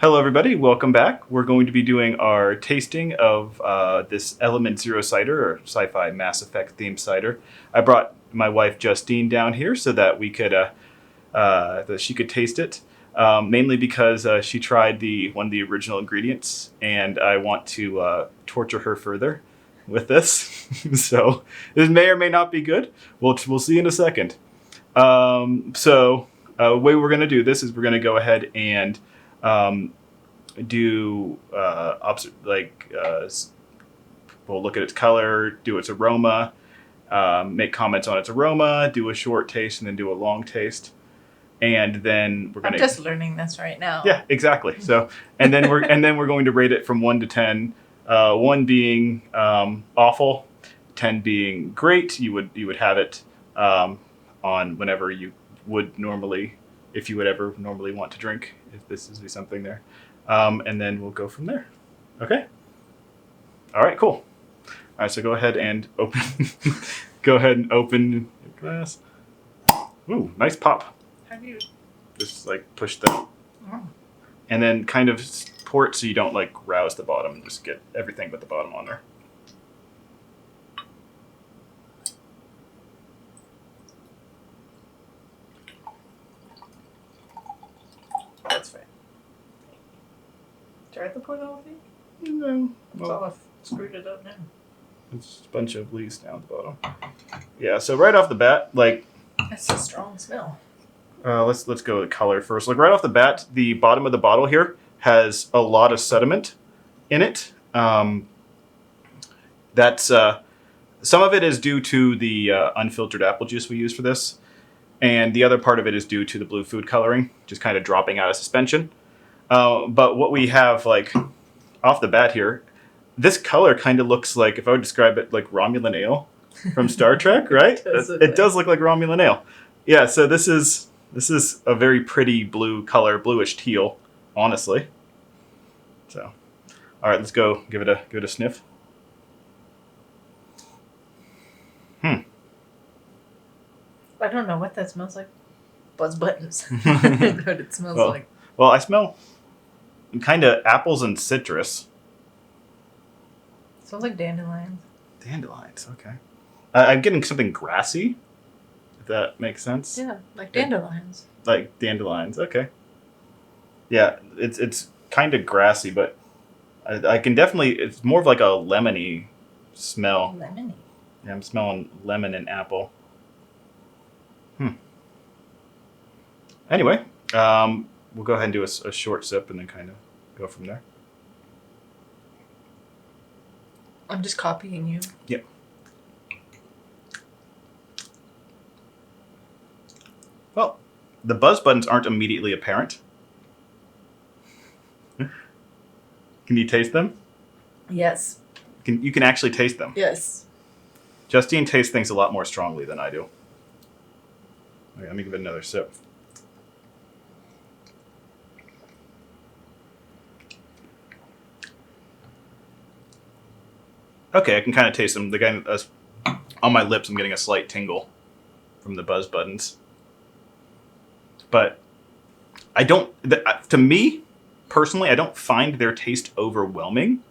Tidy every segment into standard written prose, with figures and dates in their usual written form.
Hello, everybody. Welcome back. We're going to be doing our tasting of this Element Zero Cider, or sci-fi Mass Effect themed cider. I brought my wife Justine down here so that we could, that she could taste it. Mainly because she tried one of the original ingredients, and I want to torture her further with this. So this may or may not be good. We'll see in a second. The way we're going to do this is we're going to go ahead and do we'll look at its color, do its aroma, make comments on its aroma, do a short taste, and then do a long taste, and then we're gonna. I'm just learning this right now. Yeah, exactly. So, and then we're going to rate it from 1 to 10. 1 being awful, 10 being great. You would have it on whenever you would normally, if you would ever normally want to drink, if this is something there. And then we'll go from there. Okay? All right, cool. All right, so go ahead and open your glass. Ooh, nice pop. How do you... Just push that. Oh. And then kind of pour it so you don't rouse the bottom. Just get everything but the bottom on there. That's fine. Do I have to pour the whole thing? No. Well, I've screwed it up now. It's a bunch of leaves down at the bottom. Yeah, so right off the bat, that's a strong smell. Let's go with the color first. Right off the bat, the bottom of the bottle here has a lot of sediment in it. That's some of it is due to the unfiltered apple juice we use for this, and the other part of it is due to the blue food coloring, just kind of dropping out of suspension. But what we have off the bat here, this color kind of looks like, if I would describe it, like Romulan ale from Star Trek, right? It does look like Romulan ale. Yeah, so this is a very pretty blue color, bluish teal, honestly. So, all right, let's go give it a sniff. I don't know what that smells like. Buzz buttons. What it smells like. Well, I smell kind of apples and citrus. Smells like dandelions. Dandelions, okay. I'm getting something grassy, if that makes sense. Yeah, like dandelions. Like dandelions, okay. Yeah, it's kind of grassy, but I can definitely, it's more of like a lemony smell. Lemony? Yeah, I'm smelling lemon and apple. Anyway, we'll go ahead and do a short sip and then kind of go from there. I'm just copying you. Yep. Well, the buzz buttons aren't immediately apparent. Can you taste them? Yes. You can actually taste them. Yes. Justine tastes things a lot more strongly than I do. Okay, let me give it another sip. Okay, I can kind of taste them. On my lips, I'm getting a slight tingle from the buzz buttons. But I don't, to me, personally, I don't find their taste overwhelming.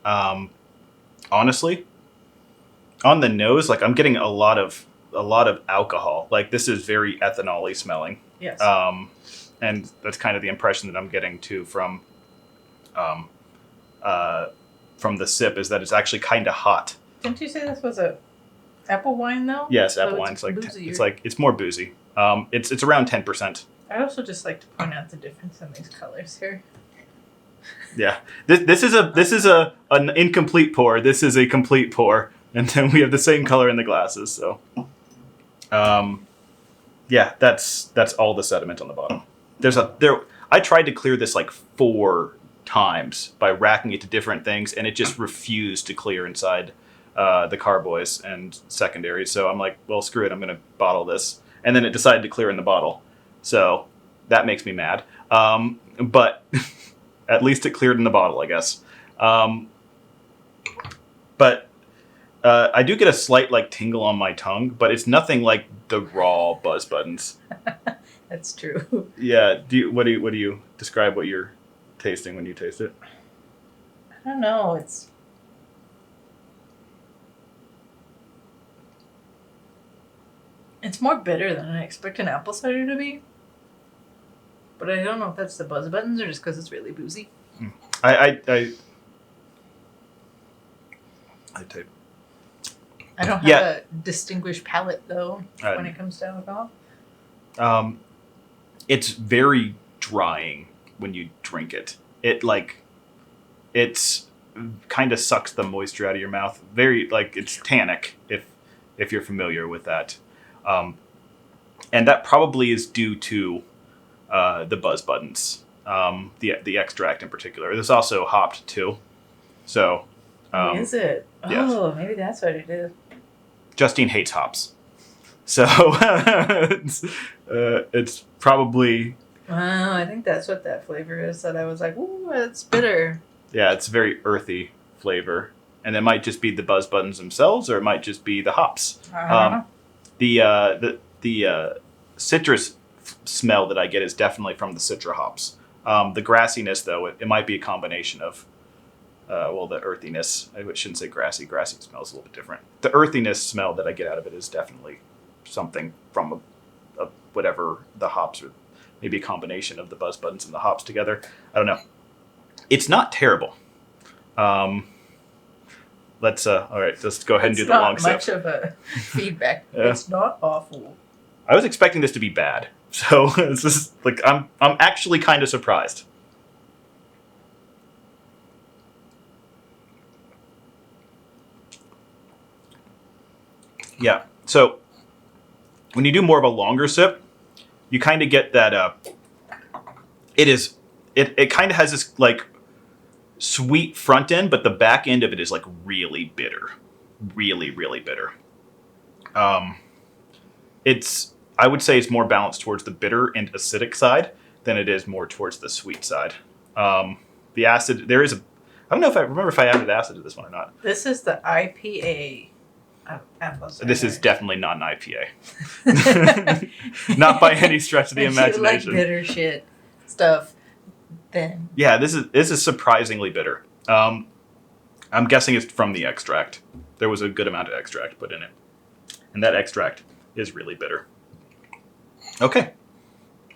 Honestly. On the nose, I'm getting a lot of alcohol. This is very ethanol-y smelling. Yes. And that's kind of the impression that I'm getting too from the sip, is that it's actually kind of hot. Didn't you say this was a apple wine though? Yes, apple wine's it's more boozy. It's around 10%. I also just like to point out the difference in these colors here. Yeah, this is an incomplete pour. This is a complete pour, and then we have the same color in the glasses. So, yeah, that's all the sediment on the bottom. I tried to clear this 4 times by racking it to different things, and it just refused to clear inside the carboys and secondaries. So I'm like, well, screw it. I'm going to bottle this. And then it decided to clear in the bottle. So that makes me mad. But at least it cleared in the bottle, I guess. But I do get a slight tingle on my tongue, but it's nothing like the raw buzz buttons. That's true. Yeah. What do you describe what you're tasting when you taste it? I don't know. It's more bitter than I expect an apple cider to be. But I don't know if that's the buzz buttons or just because it's really boozy. I type. I don't have Yeah. a distinguished palate though when it comes to alcohol. It's very drying when you drink it. It's kind of sucks the moisture out of your mouth. Very it's tannic if you're familiar with that, and that probably is due to the buzz buttons, the extract in particular. This also hopped too, so. Is it? Yes. Oh, maybe that's what it is. Justine hates hops, so it's probably. Wow, I think that's what that flavor is. That I was like, ooh, it's bitter. Yeah, it's very earthy flavor, and it might just be the buzz buttons themselves, or it might just be the hops. The citrus smell that I get is definitely from the citra hops. The grassiness, though, it might be a combination of. The earthiness. I shouldn't say grassy. Grassy smells a little bit different. The earthiness smell that I get out of it is definitely something from whatever the hops, or maybe a combination of the buzz buttons and the hops together. I don't know. It's not terrible. Let's all right. Let's go ahead and do the long sip. It's not much of a feedback. Yeah. It's not awful. I was expecting this to be bad, so it's just I'm actually kind of surprised. Yeah. So when you do more of a longer sip, you kind of get that. It kind of has this sweet front end, but the back end of it is really bitter, really really bitter. I would say it's more balanced towards the bitter and acidic side than it is more towards the sweet side. The acid I don't know if I remember if I added acid to this one or not. This is the IPA. This is definitely not an IPA. Not by any stretch of the imagination. If you like bitter shit stuff, then yeah, this is surprisingly bitter. I'm guessing it's from the extract. There was a good amount of extract put in it, and that extract is really bitter. Okay,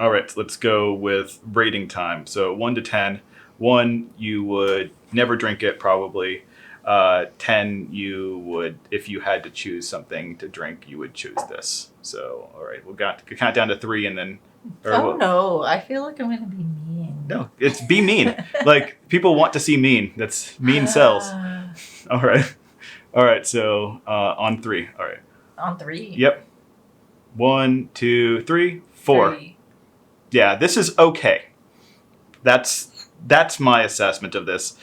all right. Let's go with rating time. So 1 to 10. 1, you would never drink it, probably. 10, you would, if you had to choose something to drink, you would choose this. So, all right, we'll count down to 3 and then. No, I feel like I'm gonna be mean. No, it's be mean. People want to see mean. That's mean sells. All right. So on 3. All right. On 3. Yep. 1, 2, 3, 4. 3. Yeah, this is okay. That's my assessment of this.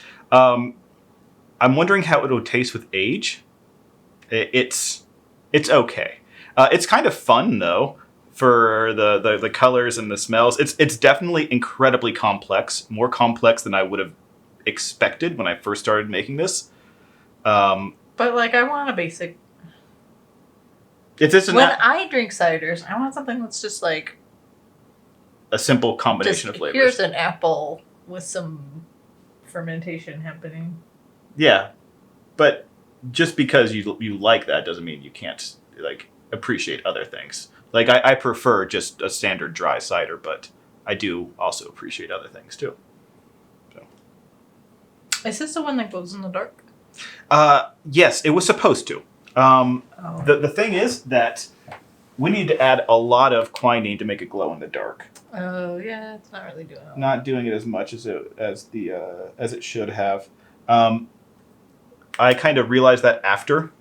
I'm wondering how it will taste with age. It's okay. It's kind of fun though for the colors and the smells. It's definitely incredibly complex, more complex than I would have expected when I first started making this. But I want a basic. I drink ciders, I want something that's just a simple combination of flavors. Here's an apple with some fermentation happening. Yeah, but just because you like that doesn't mean you can't appreciate other things. I prefer just a standard dry cider, but I do also appreciate other things too. So. Is this the one that glows in the dark? Yes, it was supposed to. The thing is that we need to add a lot of quinine to make it glow in the dark. Oh yeah, it's not really doing it. Not doing it as much as it should have. I kind of realized that after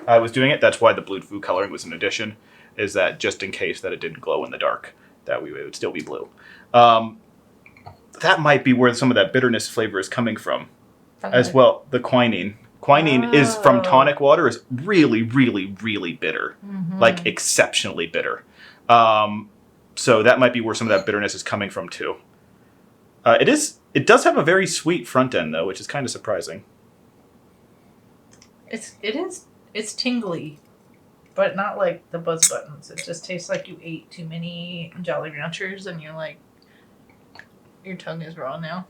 I was doing it. That's why the blue food coloring was an addition, is that just in case that it didn't glow in the dark, that it would still be blue. That might be where some of that bitterness flavor is coming from as well. The quinine. Quinine is from tonic water, is really, really, really bitter, exceptionally bitter. So that might be where some of that bitterness is coming from too. It does have a very sweet front end though, which is kind of surprising. It's tingly, but not like the buzz buttons. It just tastes like you ate too many Jolly Ranchers and you're like, your tongue is raw now.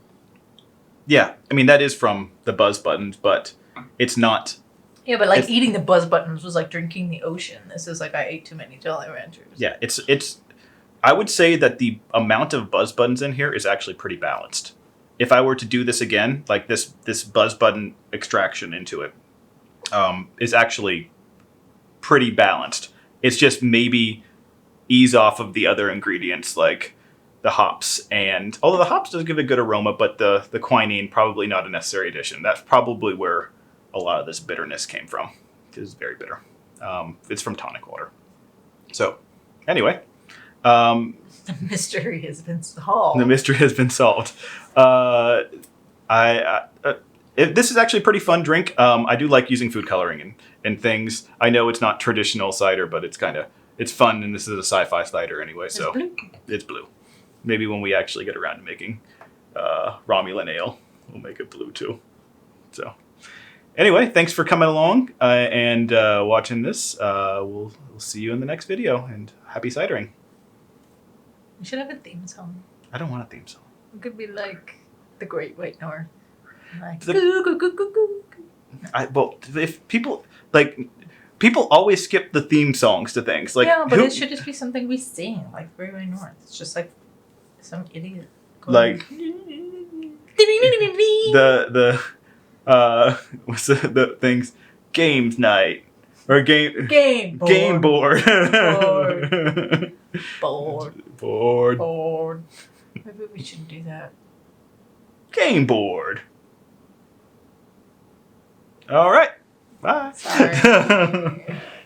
Yeah, I mean, that is from the buzz buttons, but it's not. Yeah, but like eating the buzz buttons was like drinking the ocean. This is like I ate too many Jolly Ranchers. Yeah, it's. I would say that the amount of buzz buttons in here is actually pretty balanced. If I were to do this again, like this buzz button extraction into it, is actually pretty balanced. It's just maybe ease off of the other ingredients like the hops, and although the hops does give a good aroma, but the quinine probably not a necessary addition. That's probably where a lot of this bitterness came from. It's very bitter. It's from tonic water. So, anyway, The mystery has been solved. the mystery has been solved. This is actually a pretty fun drink. I do like using food coloring and things. I know it's not traditional cider, but it's fun, and this is a sci-fi cider anyway, so it's blue. Maybe when we actually get around to making Romulan ale, we'll make it blue too. So, anyway, thanks for coming along and watching this. We'll see you in the next video, and happy cidering. We should have a theme song. I don't want a theme song. It could be like The Great White North. Like, Well, if people always skip the theme songs to things. Like, yeah, but it should just be something we sing, like Great White North. It's just like some idiot. Like what's the things? Games night or game board. Board. Maybe we should do that. Game board. All right. Bye. Sorry.